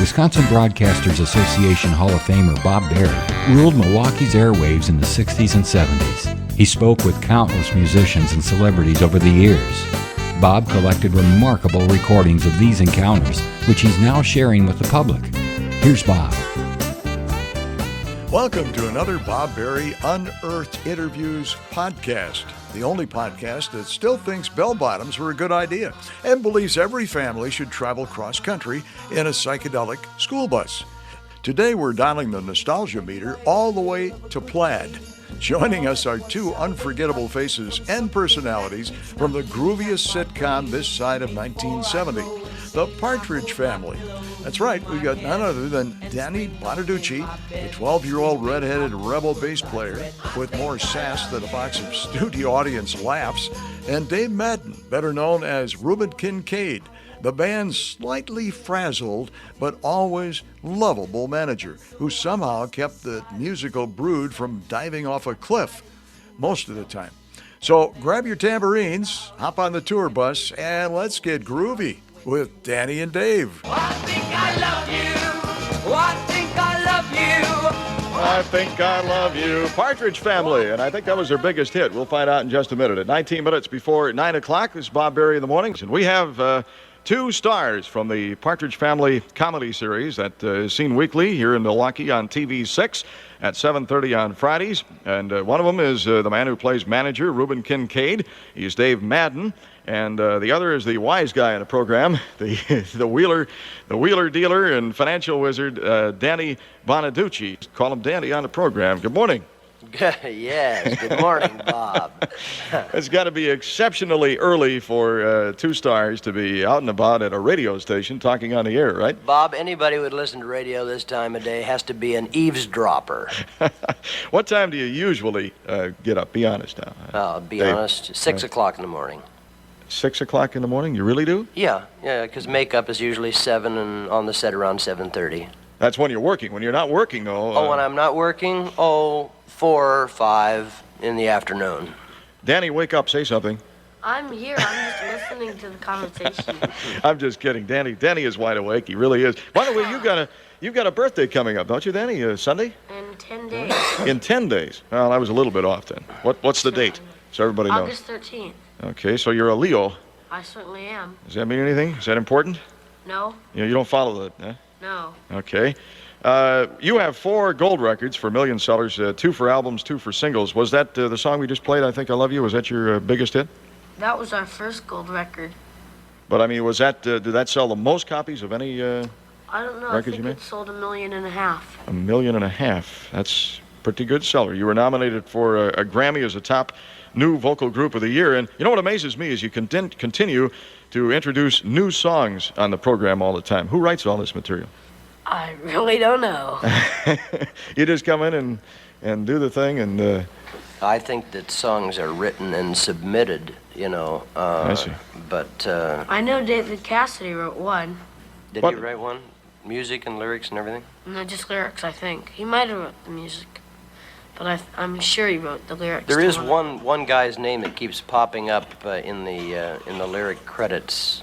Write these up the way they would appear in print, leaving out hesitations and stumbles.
Wisconsin Broadcasters Association Hall of Famer Bob Berry ruled Milwaukee's airwaves in the 60s and 70s. He spoke with countless musicians and celebrities over the years. Bob collected remarkable recordings of these encounters, which he's now sharing with the public. Here's Bob. Welcome to another Bob Berry Unearthed Interviews podcast, the only podcast that still thinks bell-bottoms were a good idea and believes every family should travel cross-country in a psychedelic school bus. Today we're dialing the nostalgia meter all the way to plaid. Joining us are two unforgettable faces and personalities from the grooviest sitcom this side of 1970, the Partridge Family. That's right, we've got none other than Danny Bonaduce, the 12-year-old redheaded rebel bass player with more sass than a box of studio audience laughs, and Dave Madden, better known as Reuben Kincaid, the band's slightly frazzled but always lovable manager who somehow kept the musical brood from diving off a cliff most of the time. So grab your tambourines, hop on the tour bus, and let's get groovy with Danny and Dave. I think I love you. I think I love you. I think I love you. Partridge Family, and I think that was their biggest hit. We'll find out in just a minute. At 19 minutes before 9 o'clock, this is Bob Berry in the Mornings, and we have two stars from the Partridge Family comedy series that is seen weekly here in Milwaukee on TV6 at 7:30 on Fridays. And one of them is the man who plays manager, Reuben Kincaid. He's Dave Madden. And the other is the wise guy in the program, the wheeler dealer and financial wizard, Danny Bonaduce. Call him Danny on the program. Good morning. Yes, good morning, Bob. It's got to be exceptionally early for two stars to be out and about at a radio station talking on the air, right? Bob, anybody who would listen to radio this time of day has to be an eavesdropper. What time do you usually get up? Be honest now. I'll be honest, 6 o'clock in the morning. 6 o'clock in the morning? You really do? Yeah, because makeup is usually 7 and on the set around 7:30. That's when you're working. When you're not working, though... when I'm not working, 4 or 5 in the afternoon. Danny, wake up, say something. I'm here. I'm just listening to the conversation. I'm just kidding. Danny is wide awake. He really is. By the way, you've got a birthday coming up, don't you, Danny? Sunday? In 10 days. In 10 days. Well, I was a little bit off then. What's the date? So everybody knows. August 13th. Okay, so you're a Leo. I certainly am. Does that mean anything? Is that important? No. You don't follow that, huh? No. Okay. You have 4 gold records for million sellers, 2 for albums, 2 for singles. Was that the song we just played, I Think I Love You? Was that your biggest hit? That was our first gold record. But, I mean, was that, did that sell the most copies of any I don't know. I records think you made? it sold 1.5 million. 1.5 million. That's pretty good seller. You were nominated for a Grammy as a top new vocal group of the year. And you know what amazes me is you continue to introduce new songs on the program all the time. Who writes all this material? I really don't know. You just come in and do the thing and... I think that songs are written and submitted, I see. But... I know David Cassidy wrote one. Did What? he write one? Music and lyrics and everything? No, just lyrics, I think. He might have wrote the music. But I'm sure he wrote the lyrics. There to is one. one guy's name that keeps popping up in the lyric credits,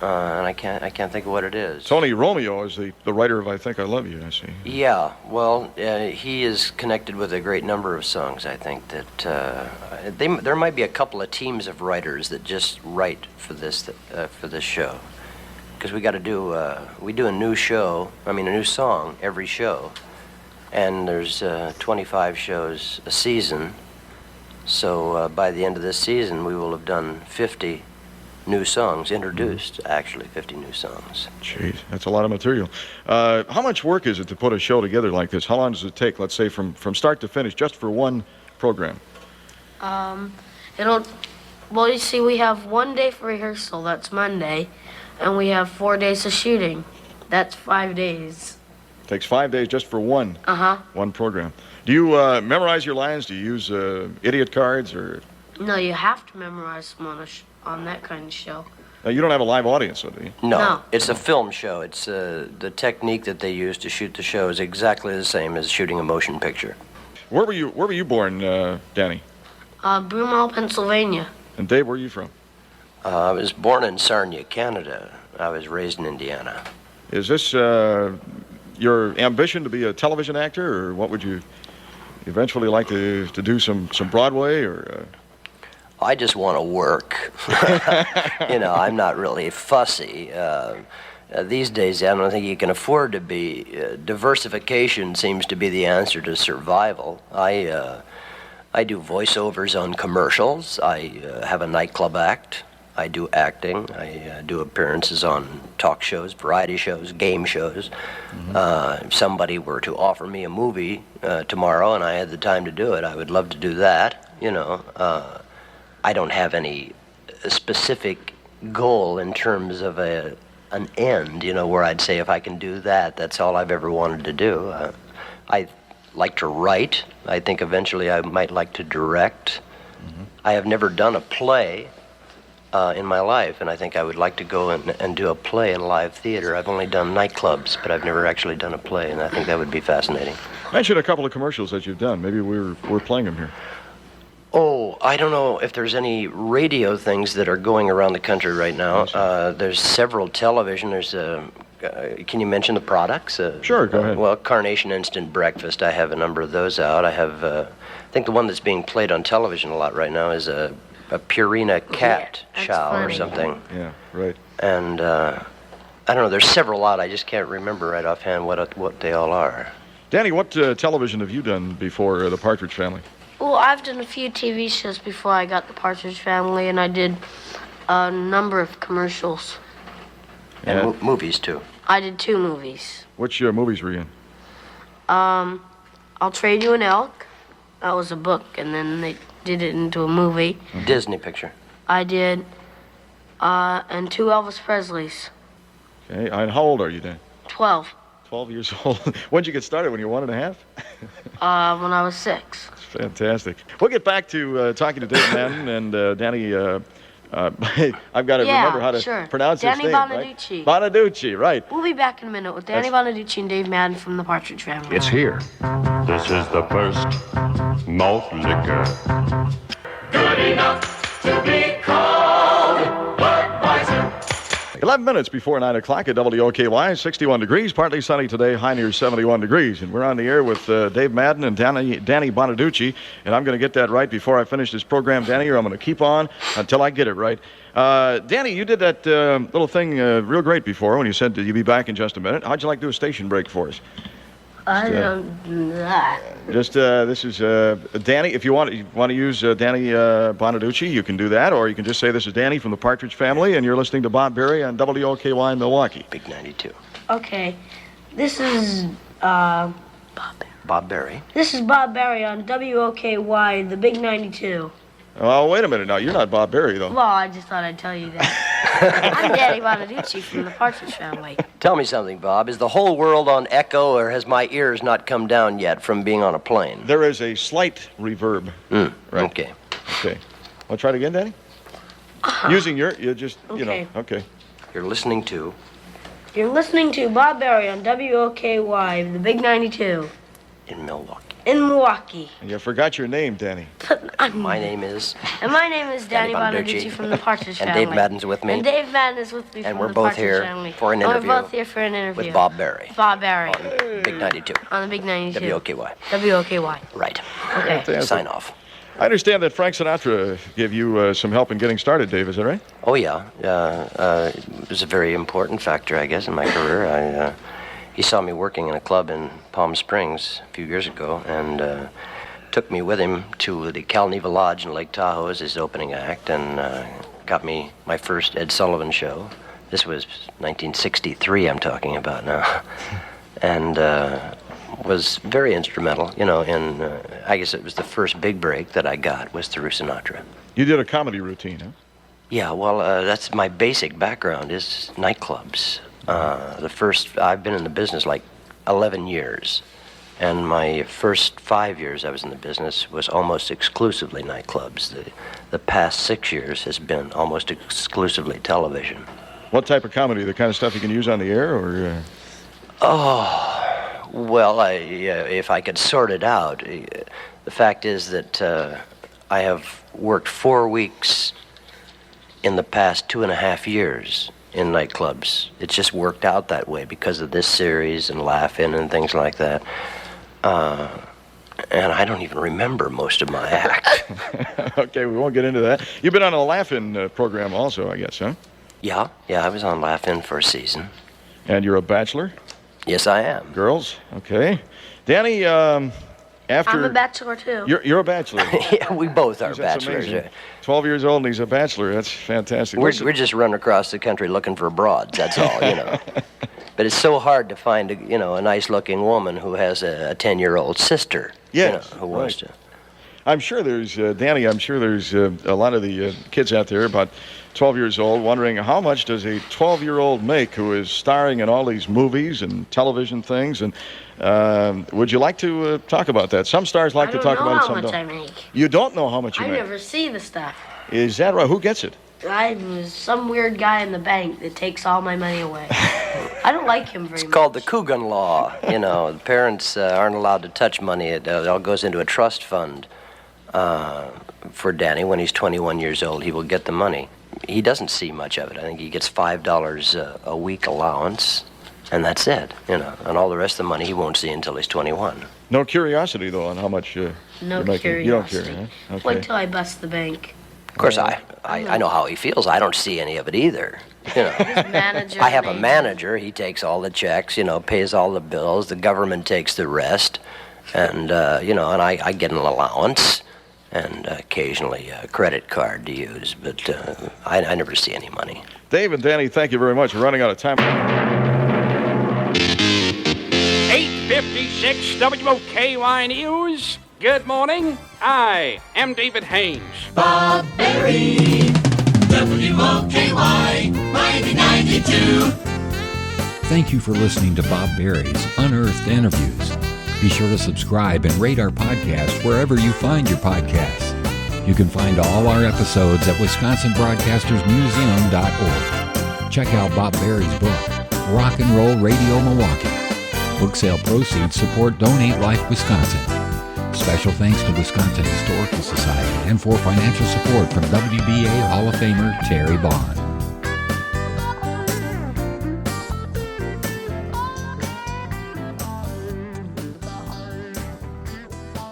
and I can't think of what it is. Tony Romeo is the writer of I Think I Love You, I see. Yeah, well, he is connected with a great number of songs. I think that there might be a couple of teams of writers that just write for this show, because we do a new song every show. And there's 25 shows a season, so by the end of this season we will have done 50 new songs, introduced actually 50 new songs. Jeez, that's a lot of material. How much work is it to put a show together like this? How long does it take, let's say, from start to finish, just for one program? You see, we have 1 day for rehearsal, that's Monday, and we have 4 days of shooting. That's 5 days. Takes 5 days just for one program. Do you memorize your lines? Do you use idiot cards or? No, you have to memorize them on that kind of show. You don't have a live audience, do you? No, it's a film show. It's the technique that they use to shoot the show is exactly the same as shooting a motion picture. Where were you born, Danny? Broomall, Pennsylvania. And Dave, where are you from? I was born in Sarnia, Canada. I was raised in Indiana. Is this your ambition to be a television actor, or what would you eventually like to do some Broadway, or? I just want to work. I'm not really fussy. These days, I don't think you can afford to be. Diversification seems to be the answer to survival. I do voiceovers on commercials. I have a nightclub act. I do acting. I do appearances on talk shows, variety shows, game shows. If somebody were to offer me a movie tomorrow and I had the time to do it, I would love to do that. I don't have any specific goal in terms of an end, where I'd say if I can do that, that's all I've ever wanted to do. I like to write. I think eventually I might like to direct. I have never done a play in my life, and I think I would like to go and do a play in live theater. I've only done nightclubs, but I've never actually done a play, and I think that would be fascinating. Mention a couple of commercials that you've done. Maybe we're playing them here. Oh, I don't know if there's any radio things that are going around the country right now. There's several television. There's can you mention the products? Sure, go ahead. Well, Carnation Instant Breakfast. I have a number of those out. I have, I think the one that's being played on television a lot right now is a Purina cat chow or something. Yeah, right. And I don't know. There's several out. I just can't remember right offhand what they all are. Danny, what television have you done before the Partridge Family? Well, I've done a few TV shows before I got the Partridge Family, and I did a number of commercials. And movies, too. I did 2 movies. Which movies were you in? I'll Trade You an Elk. That was a book, and then they did it into a movie. Disney picture. I did, and 2 Elvis Presleys. Okay, and how old are you then? 12. 12 years old. When did you get started? When you were 1.5? When I was 6. Fantastic. We'll get back to talking to Dave Madden and Danny. I've got to remember how to pronounce his name. Danny Bonaduce. Right? Bonaduce, right. We'll be back in a minute with Danny Bonaduce and Dave Madden from the Partridge Family. It's here. This is the first malt liquor. Good enough to be called Budweiser. 11 minutes before 9 o'clock at WOKY, 61 degrees, partly sunny today, high near 71 degrees. And we're on the air with Dave Madden and Danny Bonaduce. And I'm going to get that right before I finish this program, Danny, or I'm going to keep on until I get it right. Danny, you did that little thing real great before when you said that you'd be back in just a minute. How'd you like to do a station break for us? I don't do that. Just this is Danny. If you want to use Danny Bonaduce, you can do that, or you can just say this is Danny from the Partridge Family, and you're listening to Bob Berry on WOKY Milwaukee. Big 92. Okay, this is Bob Berry. This is Bob Berry on WOKY, the Big 92. Oh, wait a minute now. You're not Bob Berry, though. Well, I just thought I'd tell you that. I'm Danny Bonaduce from the Partridge Family. Tell me something, Bob. Is the whole world on echo, or has my ears not come down yet from being on a plane? There is a slight reverb. Right. Okay. Want to try it again, Danny? Using you just, okay. You're listening to Bob Berry on WOKY, the Big 92. In Milwaukee. In Milwaukee. And you forgot your name, Danny. My name is... And my name is Danny Bonaduce from the Partridge Family. And Dave Madden's with me. And Dave Madden is with me and from the Partridge Family. And we're both here for an interview. We're both here for an interview. With Bob Berry. Bob Berry. On Big 92. On the Big 92. WOKY. WOKY. Right. Okay. Fantastic. Sign off. I understand that Frank Sinatra gave you some help in getting started, Dave. Is that right? Oh, yeah. It was a very important factor, I guess, in my career. He saw me working in a club in Palm Springs a few years ago and took me with him to the Calneva Lodge in Lake Tahoe as his opening act and got me my first Ed Sullivan show. This was 1963 I'm talking about now. And was very instrumental, in, I guess it was the first big break that I got was through Sinatra. You did a comedy routine, huh? Yeah, well, that's my basic background is nightclubs. I've been in the business like 11 years. And my first 5 years I was in the business was almost exclusively nightclubs. The past 6 years has been almost exclusively television. What type of comedy? The kind of stuff you can use on the air, or? Well, if I could sort it out, the fact is that I have worked 4 weeks in the past 2.5 years in nightclubs. It just worked out that way because of this series and Laugh-In and things like that. And I don't even remember most of my act. Okay, we won't get into that. You've been on a Laugh-In program also, I guess, huh? Yeah, I was on Laugh-In for a season. And you're a bachelor? Yes, I am. Girls? Okay. Danny, after... I'm a bachelor, too. You're a bachelor. Yeah, we both are That's bachelors. amazing. 12 years old and he's a bachelor. That's fantastic. We're just running across the country looking for broads, that's all, you know. But it's so hard to find, a nice-looking woman who has a 10-year-old sister, Yes, who wants to. I'm sure there's, Danny, a lot of the kids out there about 12 years old wondering how much does a 12-year-old make who is starring in all these movies and television things. And would you like to talk about that? Some stars like to talk about it, some I don't know don't. how much I make. You don't know how much you I make? never see the stuff. Is that right? Who gets it? I'm some weird guy in the bank that takes all my money away. I don't like him very much. It's called the Coogan Law. The parents aren't allowed to touch money. It all goes into a trust fund. For Danny, when he's 21 years old, he will get the money. He doesn't see much of it. I think he gets $5 a week allowance, and that's it. And all the rest of the money he won't see until he's 21. No curiosity, though, on how much No you're making. curiosity. You don't care, huh? Okay. Wait till I bust the bank. Of course, I know how he feels. I don't see any of it either. His manager. I have a manager. He takes all the checks, pays all the bills. The government takes the rest. And, and I get an allowance and occasionally a credit card to use. But I never see any money. Dave and Danny, thank you very much. We're running out of time. 856 WOKY News. Good morning. I am David Haynes. Bob Berry, WOKY 9092. Thank you for listening to Bob Berry's Unearthed Interviews. Be sure to subscribe and rate our podcast wherever you find your podcasts. You can find all our episodes at WisconsinBroadcastersMuseum.org. Check out Bob Berry's book, Rock and Roll Radio Milwaukee. Book sale proceeds support Donate Life Wisconsin. Special thanks to Wisconsin Historical Society and for financial support from WBA Hall of Famer Terry Bond.